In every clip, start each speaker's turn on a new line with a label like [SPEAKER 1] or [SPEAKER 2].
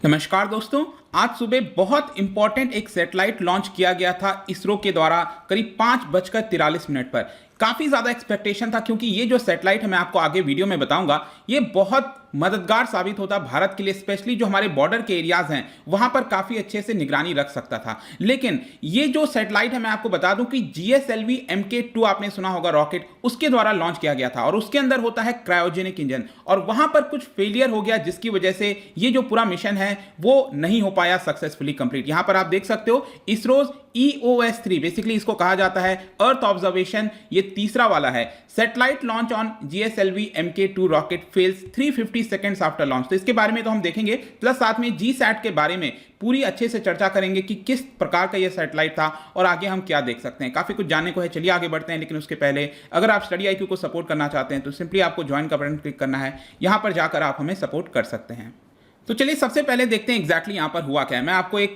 [SPEAKER 1] नमस्कार दोस्तों। आज सुबह बहुत इंपॉर्टेंट एक सैटेलाइट लॉन्च किया गया था इसरो के द्वारा करीब 5:43 पर। काफ़ी ज़्यादा एक्सपेक्टेशन था क्योंकि ये जो सैटेलाइट है मैं आपको आगे वीडियो में बताऊंगा, ये बहुत मददगार साबित होता भारत के लिए, स्पेशली जो हमारे बॉर्डर के एरियाज हैं वहां पर काफ़ी अच्छे से निगरानी रख सकता था। लेकिन ये जो सैटेलाइट है मैं आपको बता दूं कि GSLV Mk2 आपने सुना होगा रॉकेट, उसके द्वारा लॉन्च किया गया था और उसके अंदर होता है क्रायोजेनिक इंजन, और वहां पर कुछ फेलियर हो गया जिसकी वजह से ये जो पूरा मिशन है वो नहीं हो पाया सक्सेसफुली कंप्लीट। यहां पर आप देख सकते हो इसरोज EOS-3, बेसिकली इसको कहा जाता है अर्थ ऑब्जर्वेशन, ये तीसरा वाला है। Satellite launch on GSLV Mk2 rocket fails 350 seconds after launch. तो इसके बारे में तो हम देखेंगे, प्लस साथ में GSAT के बारे में पूरी अच्छे से चर्चा करेंगे कि किस प्रकार का ये सैटेलाइट था और आगे हम क्या देख सकते हैं। काफी कुछ जानने को है, चलिए आगे बढ़ते हैं। लेकिन उसके पहले अगर आप स्टडी IQ को सपोर्ट करना चाहते हैं तो सिंपली आपको ज्वाइन का बटन क्लिक करना है, यहां पर जाकर आप हमें सपोर्ट कर सकते हैं। तो चलिए सबसे पहले देखते हैं एग्जैक्टली यहाँ पर हुआ क्या है। मैं आपको एक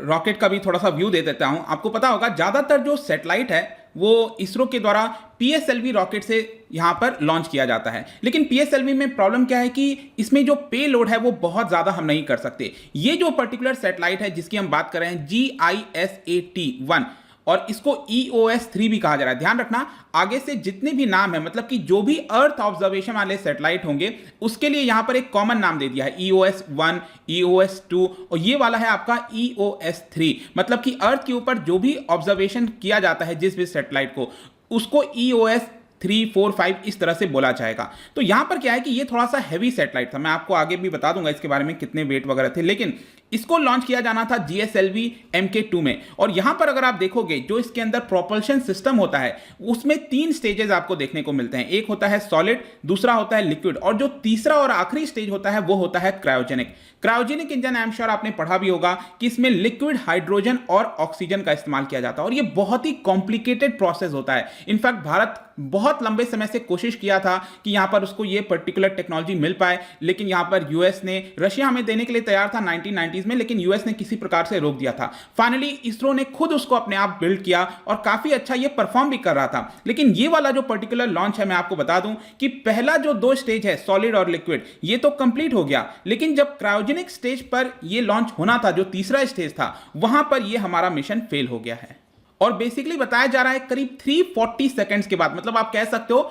[SPEAKER 1] रॉकेट का भी थोड़ा सा व्यू दे देता हूँ। आपको पता होगा ज़्यादातर जो सैटेलाइट है वो इसरो के द्वारा PSLV रॉकेट से यहाँ पर लॉन्च किया जाता है, लेकिन PSLV में प्रॉब्लम क्या है कि इसमें जो पे लोड है वो बहुत ज़्यादा हम नहीं कर सकते। ये जो पर्टिकुलर सैटेलाइट है जिसकी हम बात कर रहे हैं GISAT-1, और इसको EOS-3 भी कहा जा रहा है। ध्यान रखना आगे से जितने भी नाम है, मतलब कि जो भी अर्थ ऑब्जर्वेशन वाले सैटेलाइट होंगे उसके लिए यहां पर एक कॉमन नाम दे दिया है, EOS-1, EOS-2, और ये वाला है आपका EOS-3। मतलब कि अर्थ के ऊपर जो भी ऑब्जर्वेशन किया जाता है जिस भी सैटेलाइट को, उसको EOS-3, 4, 5 इस तरह से बोला जाएगा। तो यहां पर क्या है कि ये थोड़ा सा हैवी सैटेलाइट था, मैं आपको आगे भी बता दूंगा इसके बारे में कितने वेट वगैरह थे, लेकिन इसको लॉन्च किया जाना था GSLV Mk2 में। और यहां पर अगर आप देखोगे जो इसके अंदर प्रोपल्शन सिस्टम होता है उसमें 3 स्टेजेस आपको देखने को मिलते हैं। एक होता है सॉलिड, दूसरा होता है लिक्विड, और जो तीसरा और आखिरी स्टेज होता है वो होता है cryogenic. Cryogenic engine I am sure आपने पढ़ा भी होगा कि इसमें लिक्विड हाइड्रोजन और ऑक्सीजन का इस्तेमाल किया जाता है, और ये बहुत ही कॉम्प्लिकेटेड प्रोसेस होता है। इनफैक्ट भारत बहुत लंबे समय से कोशिश किया था कि यहां पर उसको ये पर्टिकुलर टेक्नोलॉजी मिल पाए, लेकिन यहां पर यूएस ने, रशिया हमें देने के लिए तैयार था 1990s में, लेकिन यूएस ने किसी प्रकार से रोक दिया था। फाइनली इसरो ने खुद उसको अपने आप बिल्ड किया और काफी अच्छा ये परफॉर्म भी कर रहा था। लेकिन ये वाला जो पर्टिकुलर लॉन्च है मैं आपको बता दूं कि पहला जो 2 स्टेज है सॉलिड और लिक्विड, ये तो कंप्लीट हो गया, लेकिन जब क्रायोजेनिक स्टेज पर ये लॉन्च होना था, जो तीसरा स्टेज था, वहां पर ये हमारा मिशन फेल हो गया है। और बेसिकली बताया जा रहा है करीब 340 सेकंड्स के बाद, मतलब आप कह सकते हो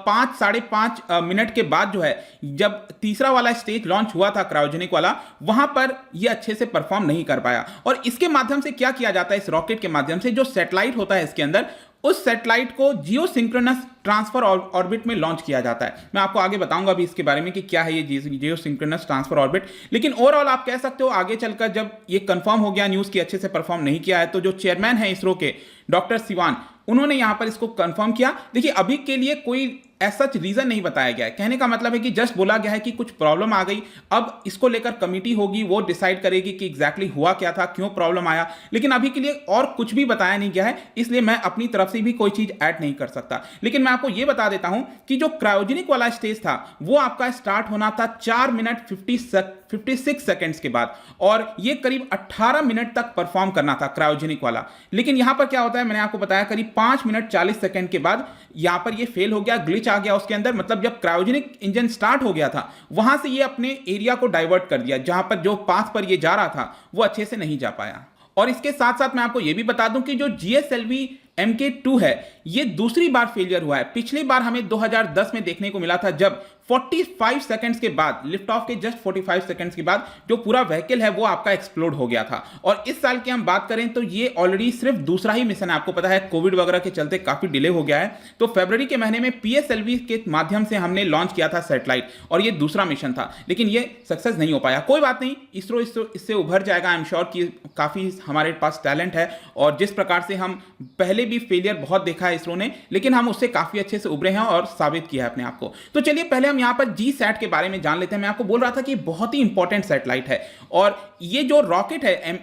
[SPEAKER 1] 5 साढ़े 5 मिनट के बाद जो है, जब तीसरा वाला स्टेज लॉन्च हुआ था क्रायोजेनिक वाला, वहां पर ये अच्छे से परफॉर्म नहीं कर पाया। और इसके माध्यम से क्या किया जाता है, इस रॉकेट के माध्यम से जो सैटेलाइट होता है इसके अंदर, उस सैटेलाइट को जियो सिंक्रोनस ट्रांसफर ऑर्बिट में लॉन्च किया जाता है। मैं आपको आगे बताऊंगा भी इसके बारे में कि क्या है ये जियो सिंक्रोनस ट्रांसफर ऑर्बिट। लेकिन ओवरऑल आप कह सकते हो आगे चलकर जब ये कंफर्म हो गया न्यूज़ की अच्छे से परफॉर्म नहीं किया है, तो जो चेयरमैन है इसरो के डॉक्टर सिवान, उन्होंने यहां पर इसको कंफर्म किया। देखिए अभी के लिए कोई ऐसा रीजन नहीं बताया गया है, कहने का मतलब है कि जस्ट बोला गया है कि कुछ प्रॉब्लम आ गई, अब इसको लेकर कमिटी होगी, वो डिसाइड करेगी कि एग्जैक्टली हुआ क्या था, क्यों प्रॉब्लम आया। लेकिन अभी के लिए और कुछ भी बताया नहीं गया है, इसलिए मैं अपनी तरफ से भी कोई चीज ऐड नहीं कर सकता। लेकिन मैं आपको यह बता देता हूं कि जो क्रायोजेनिक वाला स्टेज था वो आपका स्टार्ट होना था 4 मिनट 56 सेकेंड्स के बाद, और ये करीब 18 मिनट तक परफॉर्म करना था क्रायोजेनिक वाला। लेकिन यहां पर क्या होता है, मैंने आपको बताया करीब 5 मिनट 40 सेकेंड के बाद यहां पर ये फेल हो गया, ग्लिच आ गया उसके अंदर। मतलब जब क्रायोजेनिक इंजन स्टार्ट हो गया था वहां से ये अपने एरिया को डाइवर्ट कर दिया, जहां पर जो पाथ पर ये जा रहा था वो अच्छे से नहीं जा पाया। और इसके साथ साथ मैं आपको यह भी बता दूं कि जो GSLV Mk2 है ये दूसरी बार फेलियर हुआ है। पिछली बार हमें 2010 में देखने को मिला था, जब 45 सेकंड्स के बाद, लिफ्ट ऑफ के जस्ट 45 सेकंड्स के बाद जो पूरा व्हीकल है वो आपका एक्सप्लोड हो गया था। और इस साल की हम बात करें तो ये ऑलरेडी सिर्फ दूसरा ही मिशन है। आपको पता है कोविड वगैरह के चलते काफी डिले हो गया है, तो फरवरी के महीने में PSLV के माध्यम से हमने लॉन्च किया था सैटेलाइट, और ये दूसरा मिशन था, लेकिन ये सक्सेस नहीं हो पाया। कोई बात नहीं, इसरो इससे उभर जाएगा। आई एम श्योर कि काफी हमारे पास टैलेंट है, और जिस प्रकार से हम पहले भी फेलियर बहुत देखा है इसरो ने, लेकिन हम उससे काफी अच्छे से उभरे हैं और साबित किया है अपने आप को। तो चलिए पहले हम यहां पर GSAT के बारे में जान लेते हैं। मैं आपको बोल रहा था कि बहुत ही इंपॉर्टेंट सैटेलाइट है, और ये जो रॉकेट है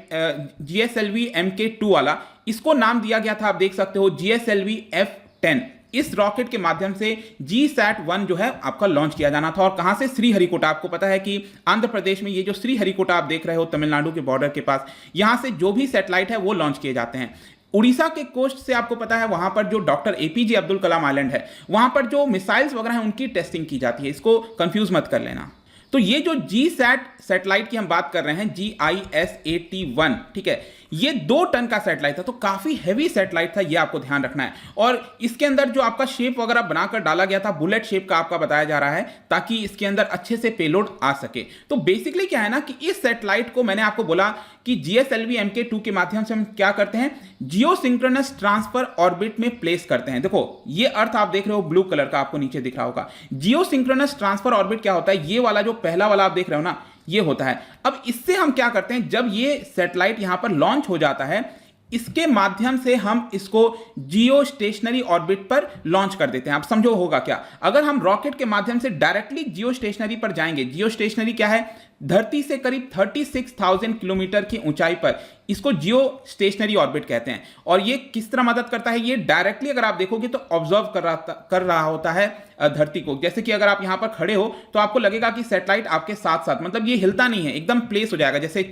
[SPEAKER 1] GSLV Mk2 वाला, इसको नाम दिया गया था, आप देख सकते हो GSLV F10। इस रॉकेट के माध्यम से GSAT-1 जो है आपका लॉन्च किया जाना था, और कहां से, श्रीहरिकोटा। आपको पता है कि आंध्र प्रदेश में ये जो श्रीहरिकोटा आप देख रहे हो तमिलनाडु के बॉर्डर के पास, यहां से जो भी सैटेलाइट है वो लॉन्च किए जाते हैं। उड़ीसा के कोस्ट से आपको पता है वहां पर जो doctor APJ Abdul Kalam island है, वहां पर जो मिसाइल्स वगैरह हैं उनकी टेस्टिंग की जाती है, इसको कंफ्यूज मत कर लेना। तो ये जो जी सैट सैटेलाइट की हम बात कर रहे हैं, GISAT-1, ठीक है, ये 2 टन का सैटेलाइट था, तो काफी हैवी सैटेलाइट था, ये आपको ध्यान रखना है। और इसके अंदर जो आपका शेप वगैरह बनाकर डाला गया था, बुलेट शेप का आपका बताया जा रहा है, ताकि इसके अंदर अच्छे से पेलोड आ सके। तो बेसिकली क्या है ना कि इस सैटेलाइट को मैंने आपको बोला कि GSLV Mk2 के माध्यम से हम क्या करते हैं, जियो सिंक्रोनस ट्रांसफर ऑर्बिट में प्लेस करते हैं। देखो ये अर्थ आप देख रहे हो ब्लू कलर का, आपको नीचे दिख रहा होगा। जियो सिंक्रोनस ट्रांसफर ऑर्बिट क्या होता है, ये वाला जो पहला वाला आप देख रहे हो ना, ये होता है। अब इससे हम क्या करते हैं, जब ये सैटेलाइट यहां पर लॉन्च हो जाता है, इसके माध्यम से हम इसको जियो स्टेशनरी ऑर्बिट पर लॉन्च कर देते हैं। आप समझो होगा क्या, अगर हम रॉकेट के माध्यम से डायरेक्टली जियो स्टेशनरी पर जाएंगे, जियो स्टेशनरी क्या है, धरती से करीब 36,000 किलोमीटर की ऊंचाई पर, इसको जियो स्टेशनरी ऑर्बिट कहते हैं। और ये किस तरह मदद करता है, ये डायरेक्टली अगर आप देखोगे तो ऑब्जर्व कर रहा होता है धरती को। जैसे कि अगर आप यहां पर खड़े हो तो आपको लगेगा कि सैटेलाइट आपके साथ साथ, मतलब ये हिलता नहीं है, एकदम प्लेस हो जाएगा, जैसे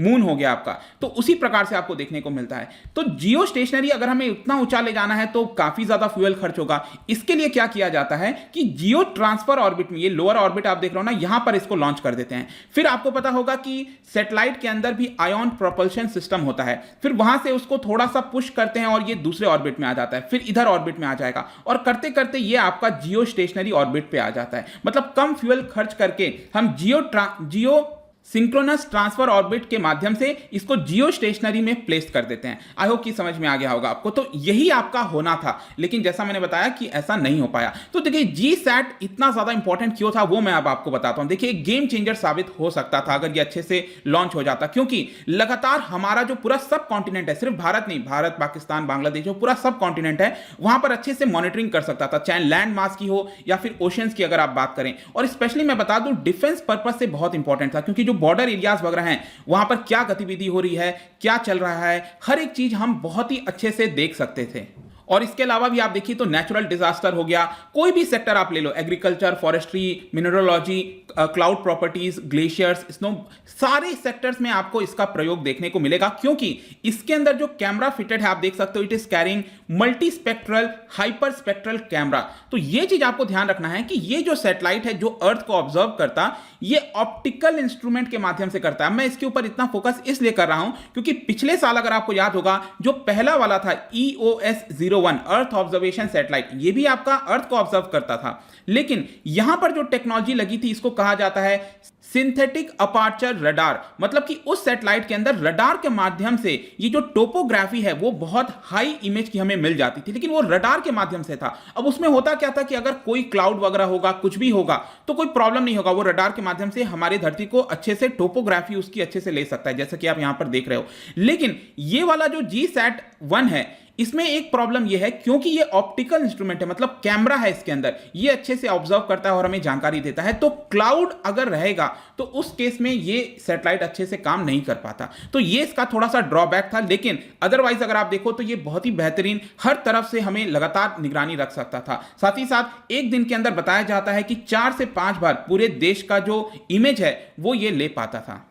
[SPEAKER 1] मून हो गया आपका, तो उसी प्रकार से आपको देखने को मिलता है। तो जियो स्टेशनरी अगर हमें उतना ऊंचा ले जाना है तो काफी ज्यादा फ्यूल खर्च होगा। इसके लिए क्या किया जाता है कि जियो ट्रांसफर ऑर्बिट में, ये लोअर ऑर्बिट आप देख रहे हो ना, यहां पर इसको लॉन्च कर देते हैं। फिर आपको पता होगा कि सैटेलाइट के अंदर भी आयन प्रोपल्शन सिस्टम होता है, फिर वहां से उसको थोड़ा सा पुश करते हैं और ये दूसरे ऑर्बिट में आ जाता है, फिर इधर ऑर्बिट में आ जाएगा, और करते करते ये आपका जियो स्टेशनरी ऑर्बिट पे आ जाता है। मतलब कम फ्यूल खर्च करके हम जियो सिंक्रोनस ट्रांसफर ऑर्बिट के माध्यम से इसको जियो स्टेशनरी में प्लेस कर देते हैं। आई होप कि समझ में आ गया होगा आपको। तो यही आपका होना था, लेकिन जैसा मैंने बताया कि ऐसा नहीं हो पाया। तो देखिए जी सैट इतना ज्यादा इंपॉर्टेंट क्यों था वो मैं अब आपको बताता हूं। देखिए गेम चेंजर साबित हो सकता था अगर ये अच्छे से लॉन्च हो जाता, क्योंकि लगातार हमारा जो पूरा सब कॉन्टिनेंट है, सिर्फ भारत नहीं, भारत, पाकिस्तान, बांग्लादेश, जो पूरा सब कॉन्टिनेंट है, वहां पर अच्छे से मॉनिटरिंग कर सकता था, चाहे लैंड मास की हो या फिर ओशंस की अगर आप बात करें। और स्पेशली मैं बता दूं डिफेंस पर्पज से बहुत इंपॉर्टेंट था, क्योंकि जो बॉर्डर एरियाज वगैरह हैं वहां पर क्या गतिविधि हो रही है, क्या चल रहा है, हर एक चीज हम बहुत ही अच्छे से देख सकते थे। और इसके अलावा भी आप देखिए तो नेचुरल डिजास्टर हो गया, कोई भी सेक्टर आप ले लो, agriculture, forestry, mineralogy, cloud properties, glaciers, snow, सारे सेक्टर्स में आपको इसका प्रयोग देखने को मिलेगा, क्योंकि इसके अंदर जो कैमरा फिटेड है आप देख सकते हो, it is carrying multi spectral hyper spectral camera. तो ये चीज आपको ध्यान रखना है कि ये जो सैटेलाइट है जो अर्थ को ऑब्जर्व करता, ये ऑप्टिकल इंस्ट्रूमेंट के माध्यम से करता है। मैं इसके ऊपर इतना फोकस इसलिए कर रहा हूं क्योंकि पिछले साल अगर आपको याद होगा जो पहला वाला था EOS-01 अर्थ ऑब्जर्वेशन सैटेलाइट, ये भी आपका अर्थ को ऑब्जर्व करता था, लेकिन यहां पर जो टेक्नोलॉजी लगी थी इसको कहा जाता है सिंथेटिक अपर्चर रडार। मतलब कि उस सैटेलाइट के अंदर रडार के माध्यम से ये जो टोपोग्राफी है वो बहुत हाई इमेज की हमें मिल जाती थी, लेकिन वो रडार के माध्यम से था। अब उसमें होता क्या था कि अगर कोई क्लाउड वगैरह होगा, कुछ भी होगा, तो कोई प्रॉब्लम नहीं होगा, वो रडार के माध्यम से हमारी धरती को अच्छे से टोपोग्राफी उसकी अच्छे से ले सकता है, जैसा कि आप यहां पर देख रहे हो। लेकिन ये वाला जो GSAT-1 है, इसमें एक प्रॉब्लम यह है क्योंकि ये ऑप्टिकल इंस्ट्रूमेंट है, मतलब कैमरा है इसके अंदर, ये अच्छे से ऑब्जर्व करता है और हमें जानकारी देता है। तो क्लाउड अगर रहेगा तो उस केस में ये सैटेलाइट अच्छे से काम नहीं कर पाता। तो ये इसका थोड़ा सा ड्रॉबैक था, लेकिन अदरवाइज अगर आप देखो तो ये बहुत ही बेहतरीन, हर तरफ से हमें लगातार निगरानी रख सकता था। साथ ही साथ एक दिन के अंदर बताया जाता है कि 4 से 5 बार पूरे देश का जो इमेज है वो ये ले पाता था।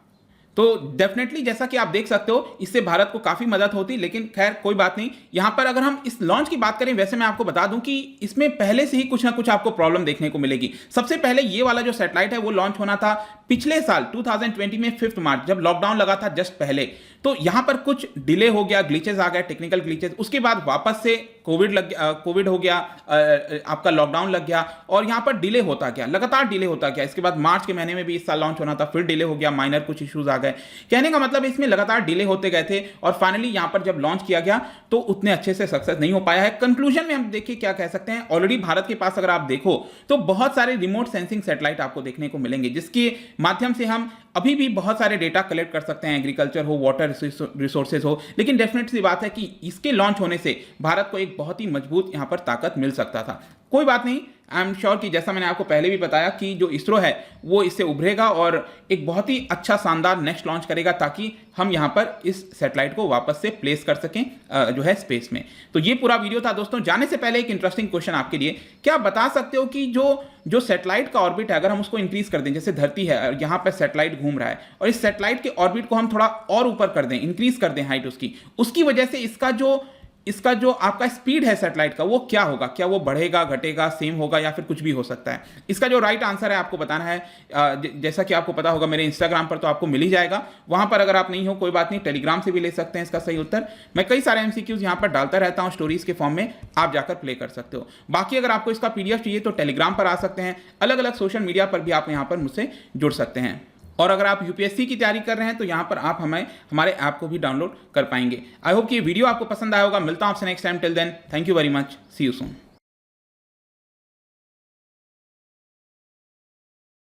[SPEAKER 1] तो डेफिनेटली जैसा कि आप देख सकते हो इससे भारत को काफी मदद होती, लेकिन खैर कोई बात नहीं। यहां पर अगर हम इस लॉन्च की बात करें, वैसे मैं आपको बता दूं कि इसमें पहले से ही कुछ ना कुछ आपको प्रॉब्लम देखने को मिलेगी। सबसे पहले ये वाला जो सैटेलाइट है वो लॉन्च होना था पिछले साल 2020 में 5 मार्च, जब लॉकडाउन लगा था जस्ट पहले। तो यहां पर कुछ डिले हो गया, ग्लिचेस आ गए, टेक्निकल ग्लिचेस, उसके बाद वापस से कोविड हो गया, आपका लॉकडाउन लग गया और यहां पर डिले होता गया, लगातार डिले होता गया। इसके बाद मार्च के महीने में भी इस साल लॉन्च होना था, फिर डिले हो गया, माइनर कुछ इश्यूज आ गए। कहने का मतलब इसमें लगातार डिले होते गए थे और फाइनली यहां पर जब लॉन्च किया गया तो उतने अच्छे से सक्सेस नहीं हो पाया है। कंक्लूजन में हम देखिए क्या कह सकते हैं, ऑलरेडी भारत के पास अगर आप देखो तो बहुत सारे रिमोट सेंसिंग सैटेलाइट आपको देखने को मिलेंगे, जिसके माध्यम से हम अभी भी बहुत सारे डेटा कलेक्ट कर सकते हैं, एग्रीकल्चर हो, वाटर रिसोर्सेज हो। लेकिन डेफिनेट सी बात है कि इसके लॉन्च होने से भारत को एक बहुत ही मजबूत यहां पर ताकत मिल सकता था। कोई बात नहीं, आई एम श्योर कि जैसा मैंने आपको पहले भी बताया कि जो इसरो है वो इससे उभरेगा और एक बहुत ही अच्छा शानदार नेक्स्ट लॉन्च करेगा, ताकि हम यहां पर इस सैटेलाइट को वापस से प्लेस कर सकें जो है स्पेस में। तो ये पूरा वीडियो था दोस्तों। जाने से पहले एक इंटरेस्टिंग क्वेश्चन आपके लिए, क्या आप बता सकते हो कि जो सैटेलाइट का ऑर्बिट है अगर हम उसको इंक्रीज कर दें, जैसे धरती है और यहां पर सैटेलाइट घूम रहा है, और इस सैटेलाइट के ऑर्बिट को हम थोड़ा और ऊपर कर दें, इंक्रीज कर दें हाइट उसकी वजह से इसका जो इसका जो आपका स्पीड है सैटेलाइट का वो क्या होगा, क्या वो बढ़ेगा, घटेगा, सेम होगा या फिर कुछ भी हो सकता है। इसका जो राइट आंसर है आपको बताना है। जैसा कि आपको पता होगा मेरे इंस्टाग्राम पर तो आपको मिल ही जाएगा, वहां पर अगर आप नहीं हो कोई बात नहीं, टेलीग्राम से भी ले सकते हैं इसका सही उत्तर। मैं कई सारे एमसीक्यूज यहां पर डालता रहता हूं स्टोरीज के फॉर्म में, आप जाकर प्ले कर सकते हो। बाकी अगर आपको इसका पीडीएफ चाहिए तो टेलीग्राम पर आ सकते हैं, अलग अलग सोशल मीडिया पर भी आप यहां पर मुझसे जुड़ सकते हैं। और अगर आप यूपीएससी की तैयारी कर रहे हैं तो यहाँ पर आप हमारे ऐप को भी डाउनलोड कर पाएंगे। आई होप कि ये वीडियो आपको पसंद आया होगा। मिलता हूँ आपसे next time. Till then, thank you very much, see you soon.